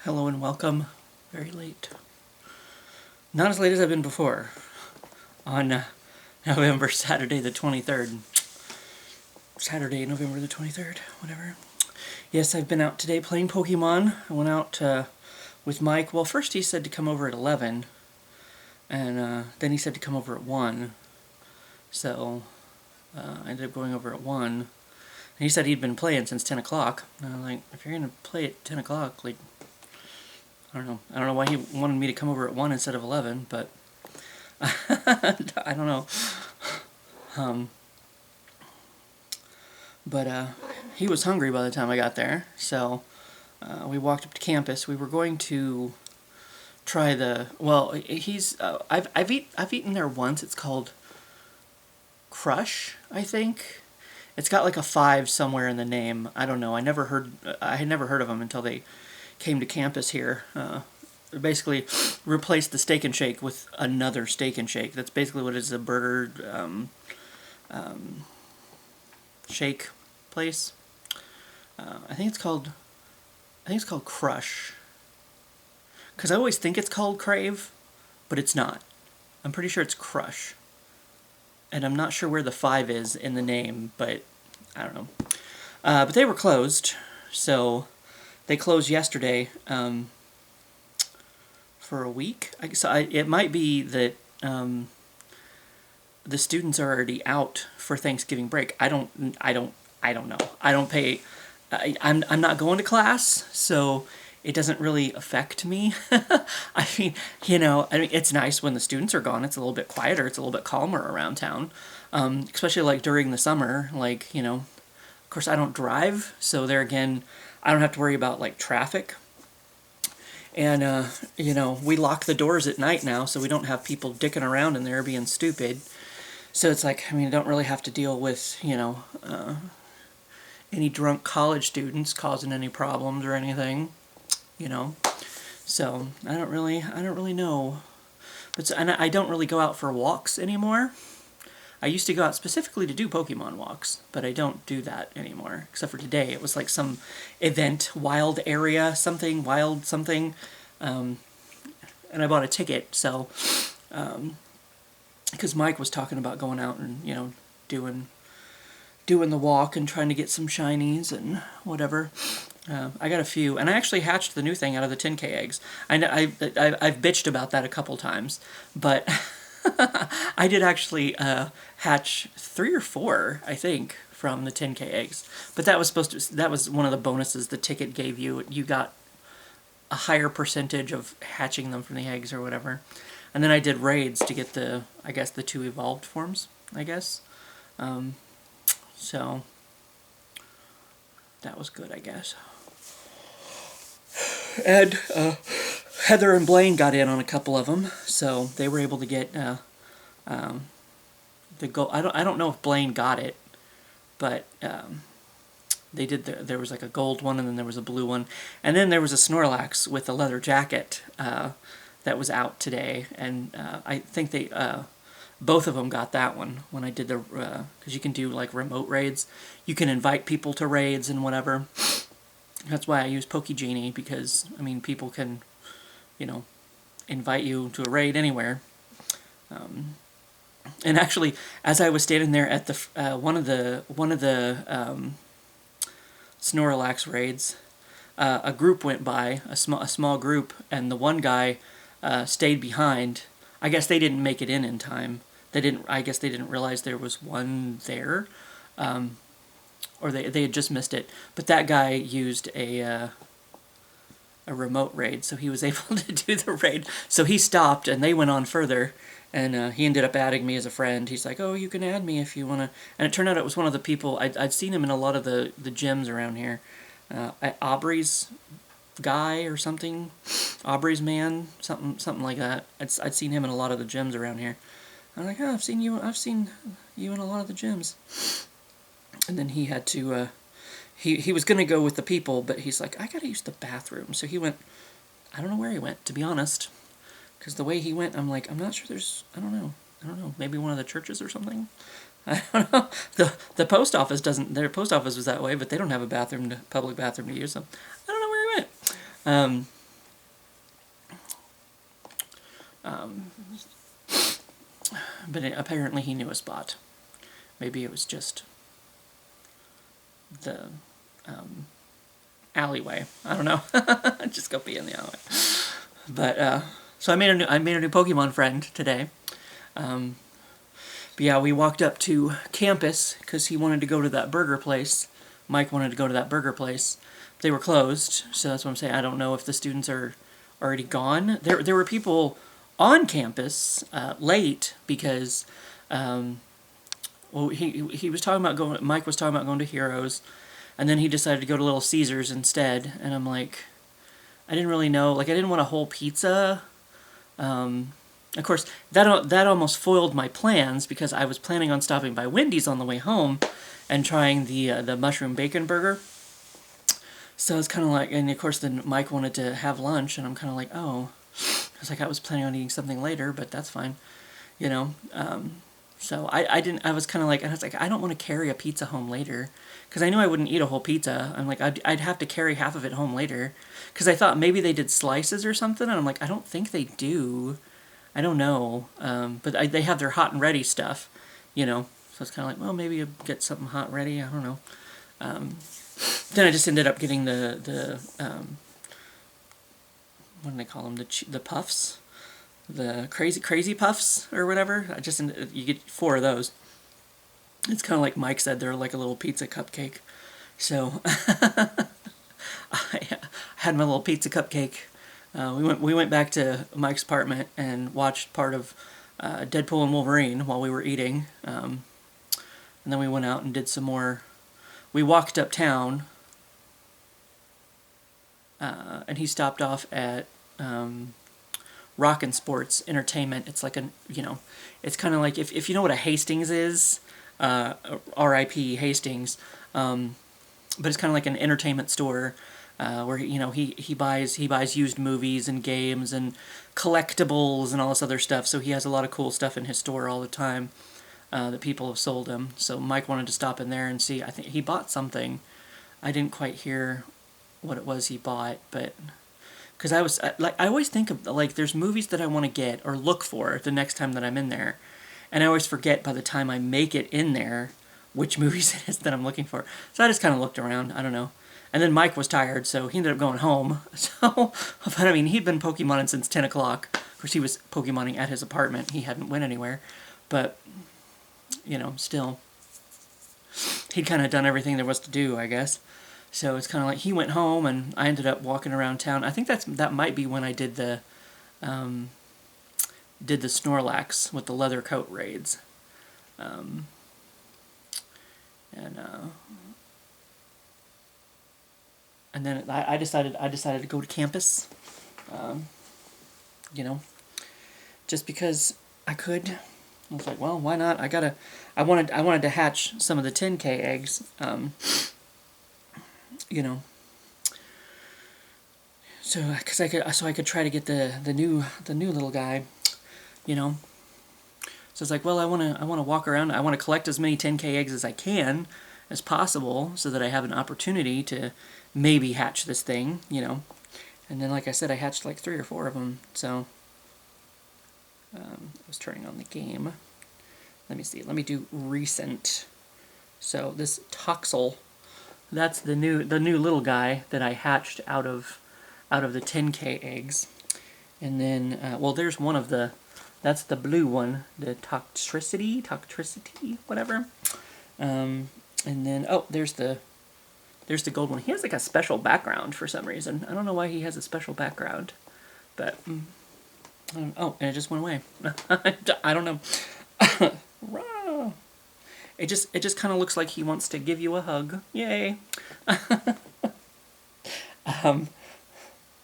Hello and welcome. Very late. Not as late as I've been before. On Saturday the 23rd. Saturday, November the 23rd, whatever. Yes, I've been out today playing Pokemon. I went out with Mike. Well, first he said to come over at 11. And then he said to come over at 1. So I ended up going over at 1. And he said he'd been playing since 10 o'clock. And I'm like, if you're going to play at 10 o'clock, like, I don't know why he wanted me to come over at 1 instead of 11, but I don't know. But he was hungry by the time I got there, so we walked up to campus. We were going to try I've eaten there once. It's called Crush, I think. It's got like a 5 somewhere in the name. I don't know. I had never heard of them until they came to campus here. Basically replaced the Steak and Shake with another Steak and Shake. That's basically what it is, a burger shake place. I think it's called Crush. Because I always think it's called Crave, but it's not. I'm pretty sure it's Crush. And I'm not sure where the 5 is in the name, but I don't know. But they were closed, so they closed yesterday for a week. It might be that the students are already out for Thanksgiving break. I don't know. I don't pay. I'm not going to class, so it doesn't really affect me. I mean, it's nice when the students are gone. It's a little bit quieter. It's a little bit calmer around town, especially like during the summer. Of course, I don't drive, so there again, I don't have to worry about like traffic. And we lock the doors at night now, so we don't have people dicking around in there being stupid. So it's like, I don't really have to deal with any drunk college students causing any problems or anything. So I don't really know. And I don't really go out for walks anymore. I used to go out specifically to do Pokemon walks, but I don't do that anymore. Except for today, it was like some event, wild area, something, wild something. And I bought a ticket, so, because Mike was talking about going out and, doing the walk and trying to get some shinies and whatever. I got a few, and I actually hatched the new thing out of the 10K eggs. I've bitched about that a couple times, but I did actually hatch 3 or 4, I think, from the 10K eggs. But that was one of the bonuses the ticket gave you. You got a higher percentage of hatching them from the eggs or whatever. And then I did raids to get the 2 evolved forms, I guess. So that was good, I guess. And Heather and Blaine got in on a couple of them, so they were able to get the gold. I don't know if Blaine got it, but they did. There was like a gold one, and then there was a blue one, and then there was a Snorlax with a leather jacket that was out today, and I think they both of them got that one when I did the because you can do like remote raids. You can invite people to raids and whatever. That's why I use Pokegenie, because people can, invite you to a raid anywhere. And actually, as I was standing there at the one of the Snorlax raids, a group went by, a small group, and the one guy stayed behind. I guess they didn't make it in time. I guess they didn't realize there was one there, or they had just missed it. But that guy used a remote raid, so he was able to do the raid. So he stopped, and they went on further, and he ended up adding me as a friend. He's like, "Oh, you can add me if you want to." And it turned out it was one of the people, I'd seen him in a lot of the gyms around here. Aubrey's guy or something, Aubrey's man, something like that. I'd seen him in a lot of the gyms around here. I'm like, "Oh, I've seen you in a lot of the gyms." And then he had to, he was going to go with the people, but he's like, "I got to use the bathroom." So he went, I don't know where he went, to be honest. Because the way he went, I'm like, I'm not sure I don't know, maybe one of the churches or something? I don't know. The post office their post office was that way, but they don't have a public bathroom to use, so I don't know where he went. But apparently he knew a spot. Maybe it was just the alleyway. I don't know. Just go pee in the alleyway. But so I made a new Pokemon friend today. But yeah, we walked up to campus because he wanted to go to that burger place. Mike wanted to go to that burger place. They were closed, so that's what I'm saying. I don't know if the students are already gone. There were people on campus late because, well, he was talking about going. Mike was talking about going to Heroes, and then he decided to go to Little Caesars instead. And I'm like, I didn't really know. Like, I didn't want a whole pizza. Of course, that almost foiled my plans because I was planning on stopping by Wendy's on the way home and trying the mushroom bacon burger. So it's kind of like, and of course then Mike wanted to have lunch, and I'm kind of like, oh, I was like, I was planning on eating something later, but that's fine, you know. So I was kind of like, and I was like, I don't want to carry a pizza home later, because I knew I wouldn't eat a whole pizza. I'm like, I'd have to carry half of it home later, because I thought maybe they did slices or something, and I'm like, I don't think they do. I don't know, but they have their hot and ready stuff, you know. So it's kind of like, well, maybe you get something hot and ready. I don't know. Then I just ended up getting the what do they call them? The puffs, the crazy puffs or whatever. You get 4 of those. It's kind of like Mike said, they're like a little pizza cupcake. So I had my little pizza cupcake. We went back to Mike's apartment and watched part of Deadpool and Wolverine while we were eating, and then we went out and did some more. We walked uptown, and he stopped off at Rockin' Sports Entertainment. It's like it's kind of like if you know what a Hastings is, R.I.P. Hastings, but it's kind of like an entertainment store. Where he buys used movies and games and collectibles and all this other stuff. So he has a lot of cool stuff in his store all the time that people have sold him. So Mike wanted to stop in there and see. I think he bought something. I didn't quite hear what it was he bought, but because I always think of like there's movies that I want to get or look for the next time that I'm in there, and I always forget by the time I make it in there which movies it is that I'm looking for. So I just kind of looked around. I don't know. And then Mike was tired, so he ended up going home. So, but I mean, he'd been Pokemoning since 10 o'clock. Of course, he was Pokemoning at his apartment. He hadn't went anywhere. But, still, he'd kind of done everything there was to do, I guess. So it's kind of like he went home, and I ended up walking around town. I think that might be when I did the Snorlax with the leather coat raids. And then I decided to go to campus, just because I could. I was like, well, why not? I wanted to hatch some of the 10K eggs, so I could try to get the new little guy, So it's like, well, I want to walk around. I want to collect as many 10K eggs as I can, as possible, so that I have an opportunity to maybe hatch this thing, And then, like I said, I hatched like 3 or 4 of them. So I was turning on the game. Let me see. Let me do recent. So this Toxel, that's the new little guy that I hatched out of the 10K eggs. And then, well, there's one of that's the blue one, the Toxtricity, whatever. And then, oh, there's the gold one. He has like a special background for some reason. I don't know why he has a special background, but oh, and it just went away. I don't know. It just kind of looks like he wants to give you a hug. Yay.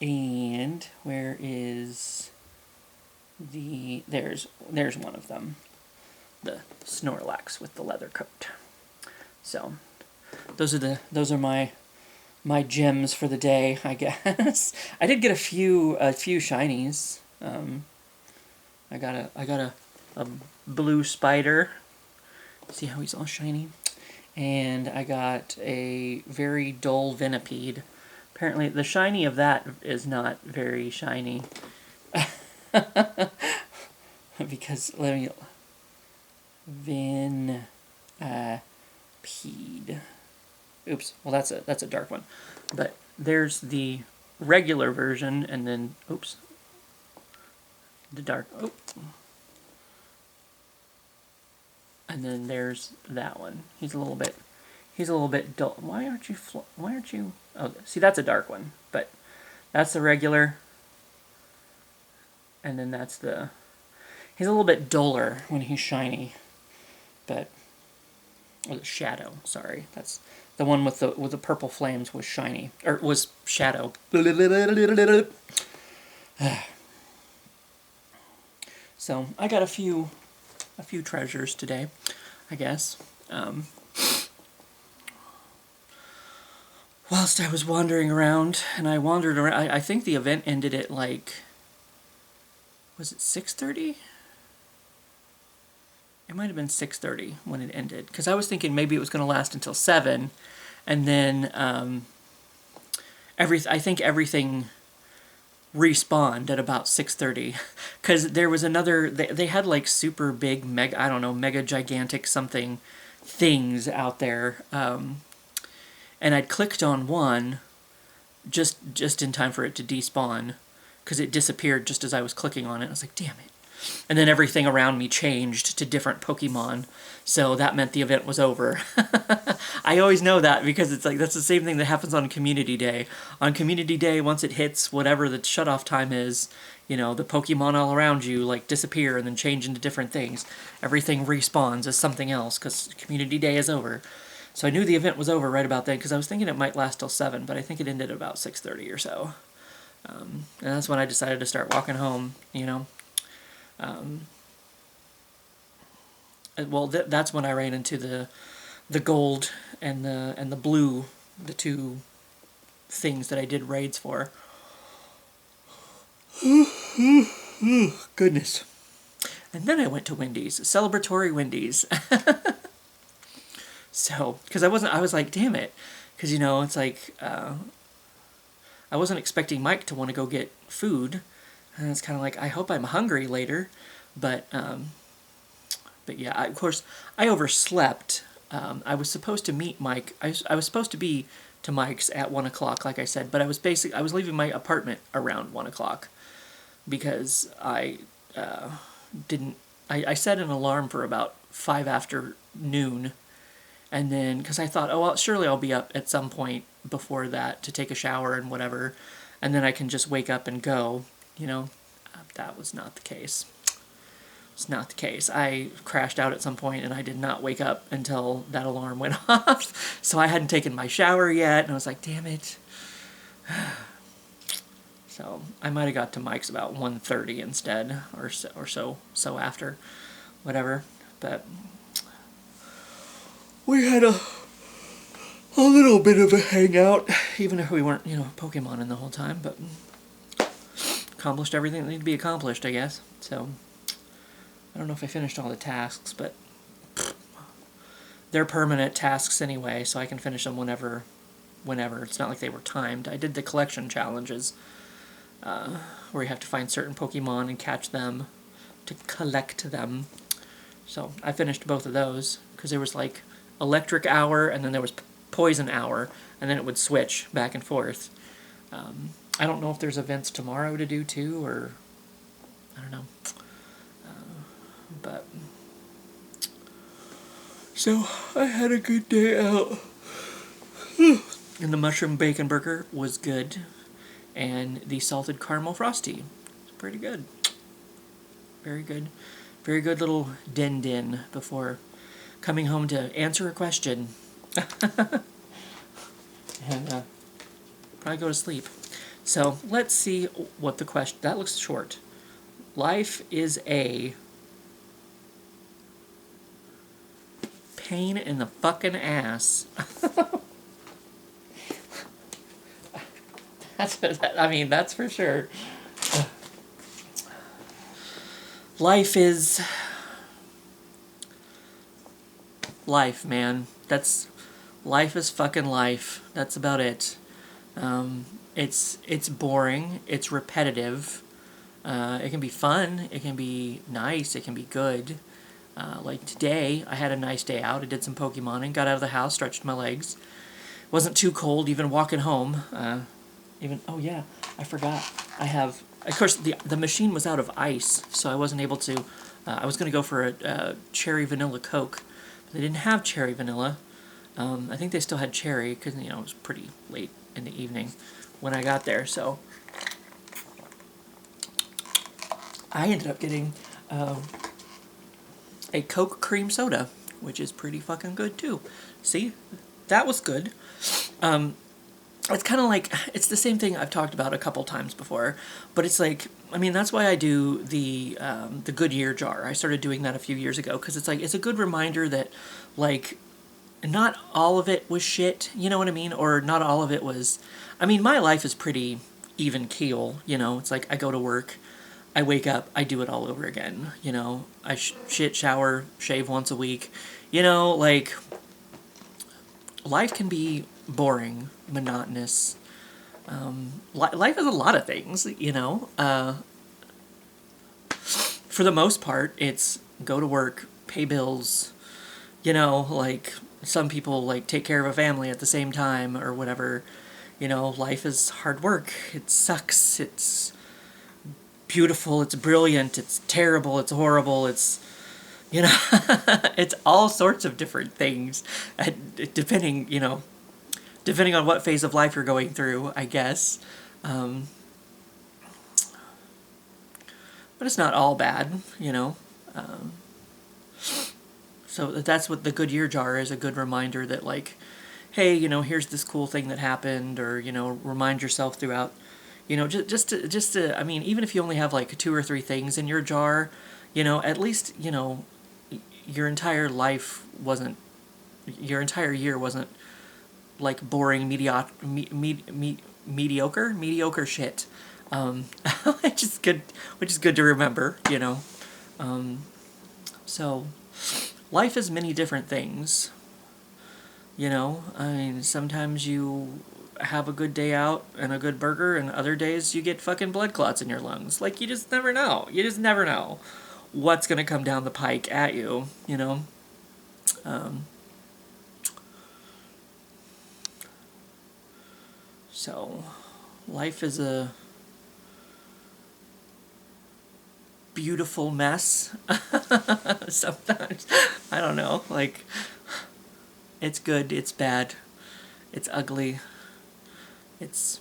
And where is there's one of them, the Snorlax with the leather coat. So those are my gems for the day, I guess. I did get a few shinies. I got a blue spider. See how he's all shiny? And I got a very dull Venipede. Apparently the shiny of that is not very shiny. because let me... Peed. Oops. Well, that's a dark one. But there's the regular version, and then oops, the dark. Oh. And then there's that one. He's a little bit dull. Why aren't you? Oh, see, that's a dark one. But that's the regular. And then that's the. He's a little bit duller when he's shiny, but. Or the shadow, sorry. That's the one with the purple flames was shiny. Or was shadow. So I got a few treasures today, I guess. Whilst I was wandering around, and I wandered around, I think the event ended at like, was it 6:30? It might have been 6:30 when it ended, because I was thinking maybe it was going to last until 7, and then I think everything respawned at about 6:30, because there was another. They had like super big mega gigantic something things out there, and I'd clicked on one just in time for it to despawn, because it disappeared just as I was clicking on it. I was like, damn it. And then everything around me changed to different Pokemon, so that meant the event was over. I always know that because it's like that's the same thing that happens on Community Day. On Community Day, once it hits whatever the shutoff time is, the Pokemon all around you like disappear and then change into different things. Everything respawns as something else because Community Day is over. So I knew the event was over right about then because I was thinking it might last till 7, but I think it ended at about 6:30 or so. And that's when I decided to start walking home, Well, that's when I ran into the gold and the blue, the two things that I did raids for. Goodness. And then I went to Wendy's, celebratory Wendy's. So, because I was like, damn it, because it's like I wasn't expecting Mike to want to go get food. And it's kind of like, I hope I'm hungry later, but yeah, of course, I overslept. I was supposed to meet Mike. I was supposed to be to Mike's at 1 o'clock, like I said, but I was leaving my apartment around 1 o'clock because I set an alarm for about 5 after noon, and then because I thought, oh well, surely I'll be up at some point before that to take a shower and whatever, and then I can just wake up and go. That was not the case. It's not the case. I crashed out at some point and I did not wake up until that alarm went off. So I hadn't taken my shower yet, and I was like, damn it. So I might have got to Mike's about 1:30 instead, or so after, whatever. But we had a little bit of a hangout, even if we weren't, Pokemoning the whole time, but accomplished everything that needed to be accomplished, I guess. So I don't know if I finished all the tasks, but they're permanent tasks anyway, so I can finish them whenever. It's not like they were timed. I did the collection challenges, where you have to find certain Pokemon and catch them to collect them. So I finished both of those, because there was like electric hour, and then there was poison hour, and then it would switch back and forth. I don't know if there's events tomorrow to do too, or I don't know. But so I had a good day out, and the mushroom bacon burger was good, and the salted caramel frosty was pretty good. Very good little din before coming home to answer a question. And probably go to sleep. So let's see what the question. That looks short. Life is a pain in the fucking ass. That's for sure. Life is life, man. Life is fucking life. That's about it. It's boring. It's repetitive. It can be fun. It can be nice. It can be good. Like today, I had a nice day out. I did some Pokemoning, got out of the house, stretched my legs. Wasn't too cold, even walking home. Oh yeah, I forgot. I have, of course, the machine was out of ice, so I wasn't able to. I was going to go for a cherry vanilla Coke, but they didn't have cherry vanilla. I think they still had cherry because it was pretty late in the evening when I got there. So I ended up getting a Coke cream soda, which is pretty fucking good too. See, that was good. It's kind of like, it's the same thing I've talked about a couple times before, but it's like, I mean, that's why I do the Goodyear jar. I started doing that a few years ago, because it's like, it's a good reminder that, like, not all of it was shit, you know what I mean? Or not all of it was, I mean, my life is pretty even keel, it's like, I go to work, I wake up, I do it all over again, I shit, shower, shave once a week, like, life can be boring, monotonous. Life is a lot of things, for the most part, it's go to work, pay bills, like some people like take care of a family at the same time or whatever. Life is hard work. It sucks. It's beautiful. It's brilliant. It's terrible. It's horrible. It's, it's all sorts of different things, depending on what phase of life you're going through, I guess. But it's not all bad, So that's what the Goodyear jar is, a good reminder that, like, hey, here's this cool thing that happened, or, remind yourself throughout, just to, I mean, even if you only have, like, 2 or 3 things in your jar, at least, your entire year wasn't, like, boring, mediocre shit. Which is good to remember, So, life is many different things, I mean, sometimes you have a good day out and a good burger, and other days you get fucking blood clots in your lungs. Like, you just never know. You just never know what's gonna come down the pike at you, So, life is a beautiful mess. Sometimes. I don't know. Like, it's good, it's bad, it's ugly. It's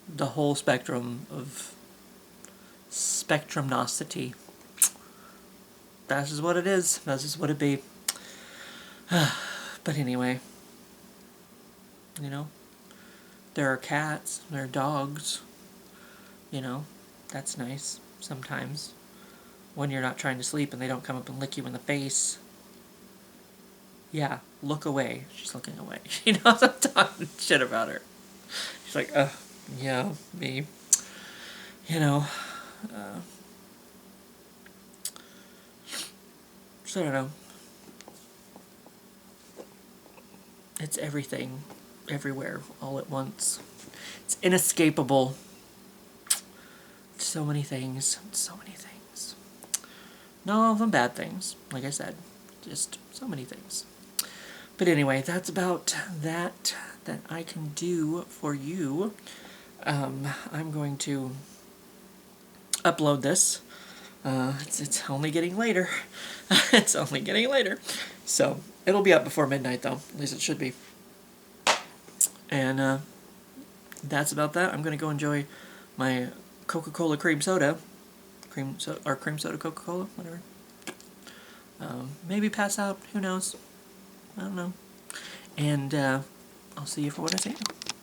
the whole spectrum of spectrumnosity. That is what it is. That is what it be. But anyway, there are cats, there are dogs, that's nice sometimes. When you're not trying to sleep and they don't come up and lick you in the face. Yeah, look away. She's looking away. She knows I'm talking shit about her. She's like, yeah, me. So I don't know. It's everything, everywhere, all at once. It's inescapable. So many things. So many things. Not all of them bad things, like I said. Just so many things. But anyway, that's about that I can do for you. I'm going to upload this. It's only getting later. It's only getting later. So, it'll be up before midnight, though. At least it should be. And that's about that. I'm going to go enjoy my Coca-Cola cream soda. Cream soda Coca-Cola, whatever. Maybe pass out. Who knows? I don't know. And I'll see you for what I say.